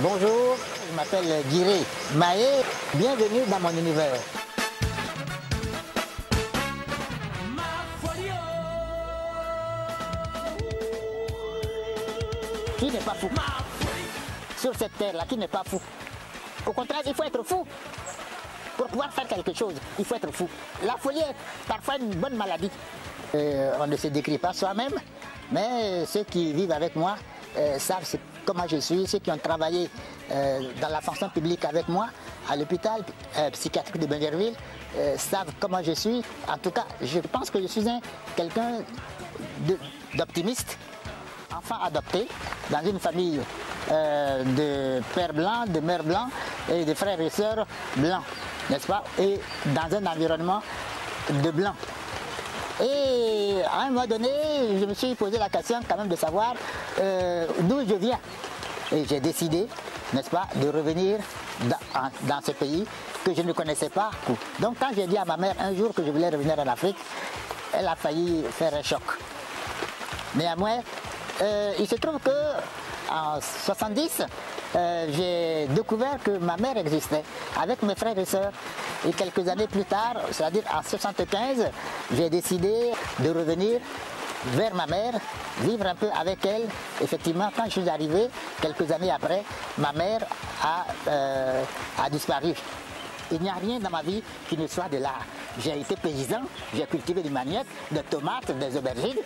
Bonjour, je m'appelle Guiré Mahé, bienvenue dans mon univers. Qui n'est pas fou? Sur cette terre-là, qui n'est pas fou? Au contraire, il faut être fou. Pour pouvoir faire quelque chose, il faut être fou. La folie est parfois une bonne maladie. On ne se décrit pas soi-même, mais ceux qui vivent avec moi savent comment je suis. Ceux qui ont travaillé dans la fonction publique avec moi, à l'hôpital psychiatrique de Benjerville, savent comment je suis. En tout cas, je pense que je suis quelqu'un d'optimiste, enfant adopté, dans une famille de pères blancs, de mères blancs et de frères et sœurs blancs, n'est-ce pas? Et dans un environnement de blancs. Et à un moment donné, je me suis posé la question quand même de savoir d'où je viens. Et j'ai décidé, n'est-ce pas, de revenir dans ce pays que je ne connaissais pas. Donc quand j'ai dit à ma mère un jour que je voulais revenir en Afrique, elle a failli faire un choc. Néanmoins, il se trouve qu'en 70, j'ai découvert que ma mère existait avec mes frères et sœurs. Et quelques années plus tard, c'est-à-dire en 75, j'ai décidé de revenir vers ma mère, vivre un peu avec elle. Effectivement, quand je suis arrivé, quelques années après, ma mère a disparu. Il n'y a rien dans ma vie qui ne soit de l'art. J'ai été paysan, j'ai cultivé du manioc, des tomates, des aubergines.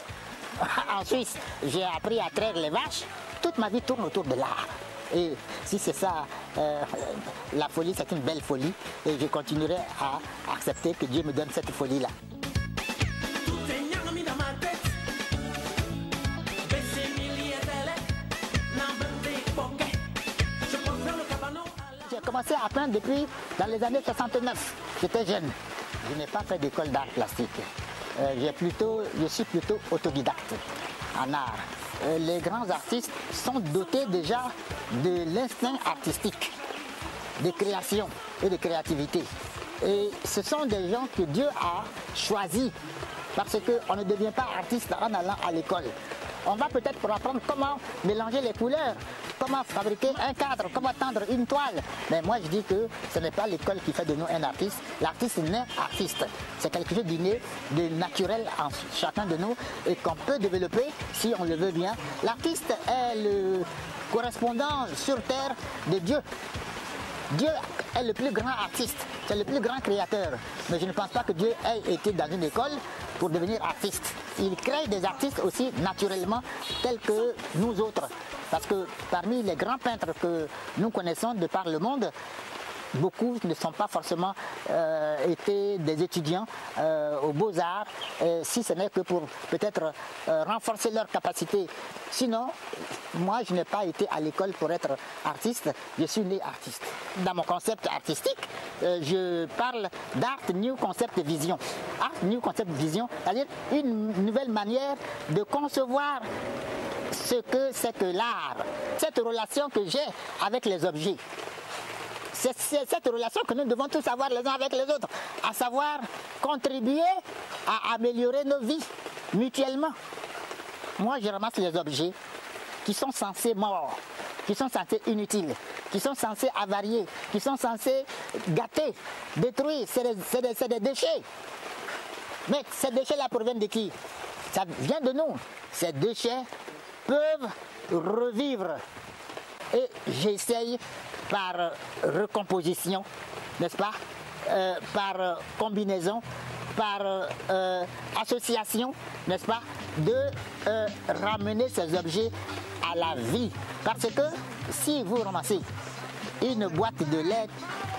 En Suisse, j'ai appris à traire les vaches. Toute ma vie tourne autour de l'art. Et si c'est ça, la folie, c'est une belle folie. Et je continuerai à accepter que Dieu me donne cette folie-là. J'ai commencé à peindre depuis dans les années 69. J'étais jeune. Je n'ai pas fait d'école d'art plastique. Je suis plutôt autodidacte en art. Les grands artistes sont dotés déjà de l'instinct artistique, de création et de créativité. Et ce sont des gens que Dieu a choisis parce qu'on ne devient pas artiste en allant à l'école. On va peut-être pour apprendre comment mélanger les couleurs, comment fabriquer un cadre, comment tendre une toile. Mais moi je dis que ce n'est pas l'école qui fait de nous un artiste. L'artiste naît artiste. C'est quelque chose d'inné, de naturel en chacun de nous et qu'on peut développer si on le veut bien. L'artiste est le correspondant sur terre de Dieu. Dieu est le plus grand artiste, c'est le plus grand créateur. Mais je ne pense pas que Dieu ait été dans une école pour devenir artiste. Il crée des artistes aussi naturellement tels que nous autres. Parce que parmi les grands peintres que nous connaissons de par le monde, beaucoup ne sont pas forcément été des étudiants aux Beaux-Arts, si ce n'est que pour peut-être renforcer leur capacité. Sinon, moi je n'ai pas été à l'école pour être artiste, je suis né artiste. Dans mon concept artistique, je parle d'Art New Concept Vision. Art New Concept Vision, c'est-à-dire une nouvelle manière de concevoir ce que c'est que l'art, cette relation que j'ai avec les objets. C'est cette relation que nous devons tous avoir les uns avec les autres, à savoir contribuer à améliorer nos vies mutuellement. Moi, je ramasse les objets qui sont censés morts, qui sont censés inutiles, qui sont censés avarier, qui sont censés gâter, détruire. C'est des déchets. Mais ces déchets-là proviennent de qui? Ça vient de nous. Ces déchets peuvent revivre. Et j'essaye par recomposition, n'est-ce pas, par combinaison, par association, n'est-ce pas, de ramener ces objets à la vie. Parce que si vous ramassez une boîte de lait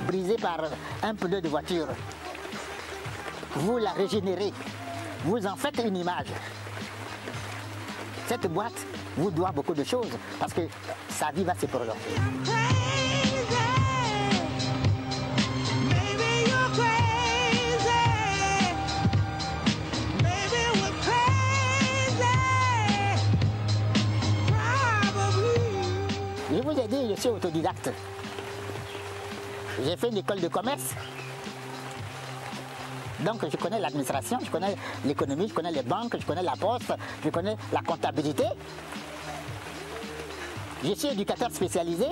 brisée par un pneu de voiture, vous la régénérez, vous en faites une image. Cette boîte vous doit beaucoup de choses parce que sa vie va se prolonger. Je vous ai dit, je suis autodidacte. J'ai fait une école de commerce. Donc je connais l'administration, je connais l'économie, je connais les banques, je connais la poste, je connais la comptabilité. Je suis éducateur spécialisé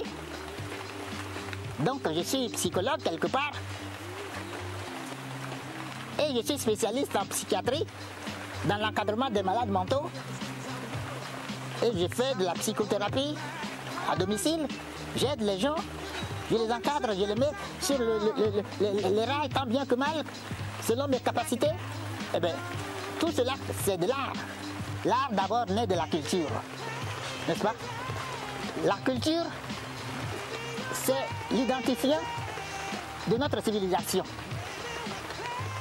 Donc je suis psychologue quelque part. Et je suis spécialiste en psychiatrie, dans l'encadrement des malades mentaux. Et je fais de la psychothérapie à domicile. J'aide les gens, je les encadre, je les mets sur les rails tant bien que mal, selon mes capacités. Eh bien, tout cela, c'est de l'art. L'art d'abord naît de la culture, n'est-ce pas? La culture, c'est l'identifiant de notre civilisation.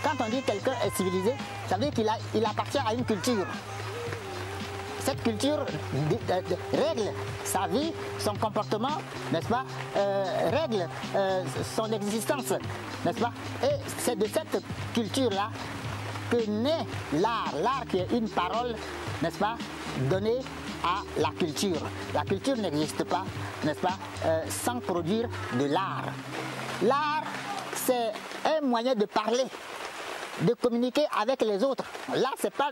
Quand on dit quelqu'un est civilisé, ça veut dire qu'il appartient à une culture. Cette culture règle sa vie, son comportement, n'est-ce pas, règle son existence, n'est-ce pas? Et c'est de cette culture-là que naît l'art. L'art qui est une parole, n'est-ce pas, donnée à la culture. La culture n'existe pas, n'est-ce pas, sans produire de l'art. L'art, c'est un moyen de parler, de communiquer avec les autres. Là, ce n'est pas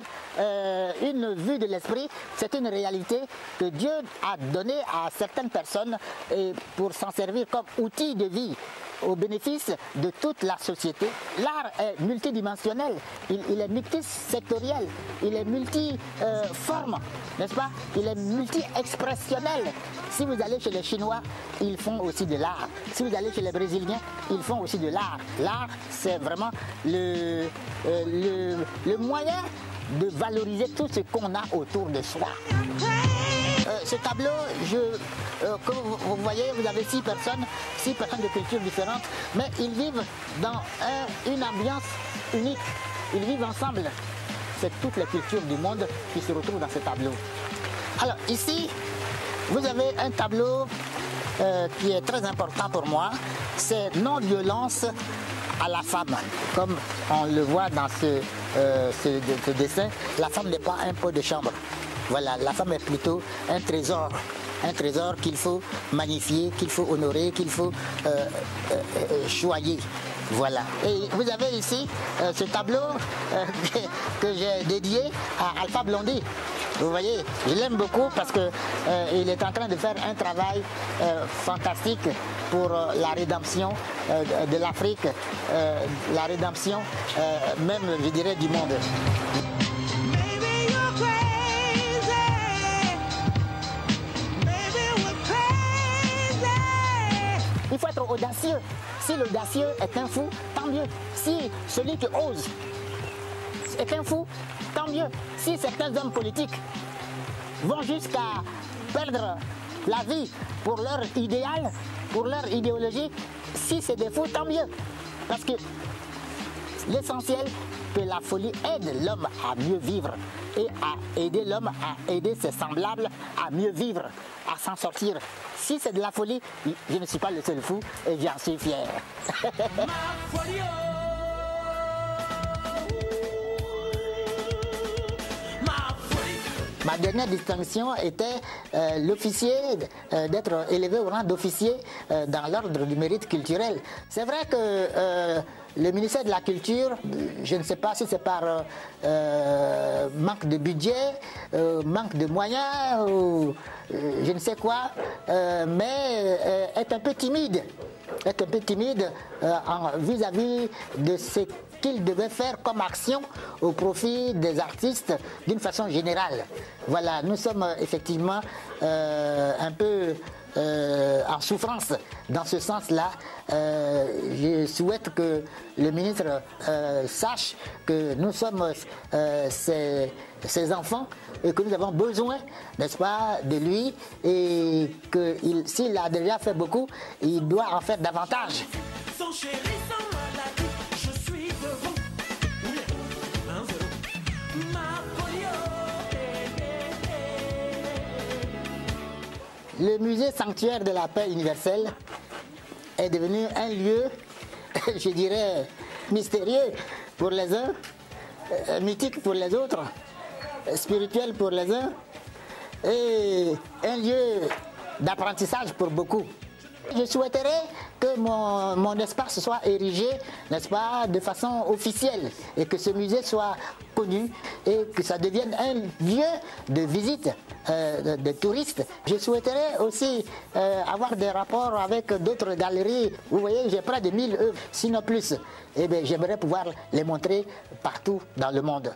une vue de l'esprit, c'est une réalité que Dieu a donnée à certaines personnes et pour s'en servir comme outil de vie au bénéfice de toute la société. L'art est multidimensionnel, il est multisectoriel, il est multiforme, n'est-ce pas? Il est multi-expressionnel. Si vous allez chez les Chinois, ils font aussi de l'art. Si vous allez chez les Brésiliens, ils font aussi de l'art. L'art, c'est vraiment le moyen de valoriser tout ce qu'on a autour de soi. Ce tableau, comme vous voyez, vous avez 6 personnes de cultures différentes, mais ils vivent dans une ambiance unique. Ils vivent ensemble. C'est toutes les cultures du monde qui se retrouvent dans ce tableau. Alors ici, vous avez un tableau qui est très important pour moi. C'est non-violence à la femme. Comme on le voit dans ce dessin, la femme n'est pas un pot de chambre. Voilà, la femme est plutôt un trésor qu'il faut magnifier, qu'il faut honorer, qu'il faut choyer. Voilà. Et vous avez ici ce tableau que j'ai dédié à Alpha Blondy. Vous voyez, je l'aime beaucoup parce qu'il est en train de faire un travail fantastique pour la rédemption de l'Afrique, la rédemption même, je dirais, du monde. Il faut être audacieux. Si l'audacieux est un fou, tant mieux. Si celui qui ose est un fou, tant mieux. Si certains hommes politiques vont jusqu'à perdre la vie pour leur idéal, pour leur idéologie, si c'est des fous, tant mieux. Parce que l'essentiel, que la folie aide l'homme à mieux vivre et à aider l'homme à aider ses semblables à mieux vivre, à s'en sortir. Si c'est de la folie, je ne suis pas le seul fou et j'en suis fier. Ma dernière distinction était l'officier, d'être élevé au rang d'officier dans l'ordre du mérite culturel. C'est vrai que le ministère de la Culture, je ne sais pas si c'est par manque de budget, manque de moyens, ou je ne sais quoi, mais est un peu timide. Vis-à-vis de ce qu'il devait faire comme action au profit des artistes d'une façon générale. Voilà, nous sommes effectivement un peu en souffrance dans ce sens-là. Je souhaite que le ministre sache que nous sommes ses enfants et que nous avons besoin, n'est-ce pas, de lui, et que s'il a déjà fait beaucoup, il doit en faire davantage. Sans chéri, sans maladie, je suis devant. Le musée sanctuaire de la paix universelle est devenu un lieu, je dirais, mystérieux pour les uns, mythique pour les autres, spirituel pour les uns, et un lieu d'apprentissage pour beaucoup. Je souhaiterais que mon espace soit érigé, n'est-ce pas, de façon officielle et que ce musée soit connu et que ça devienne un lieu de visite de touristes. Je souhaiterais aussi avoir des rapports avec d'autres galeries. Vous voyez, j'ai près de 1000 œuvres, sinon plus. Et bien, j'aimerais pouvoir les montrer partout dans le monde.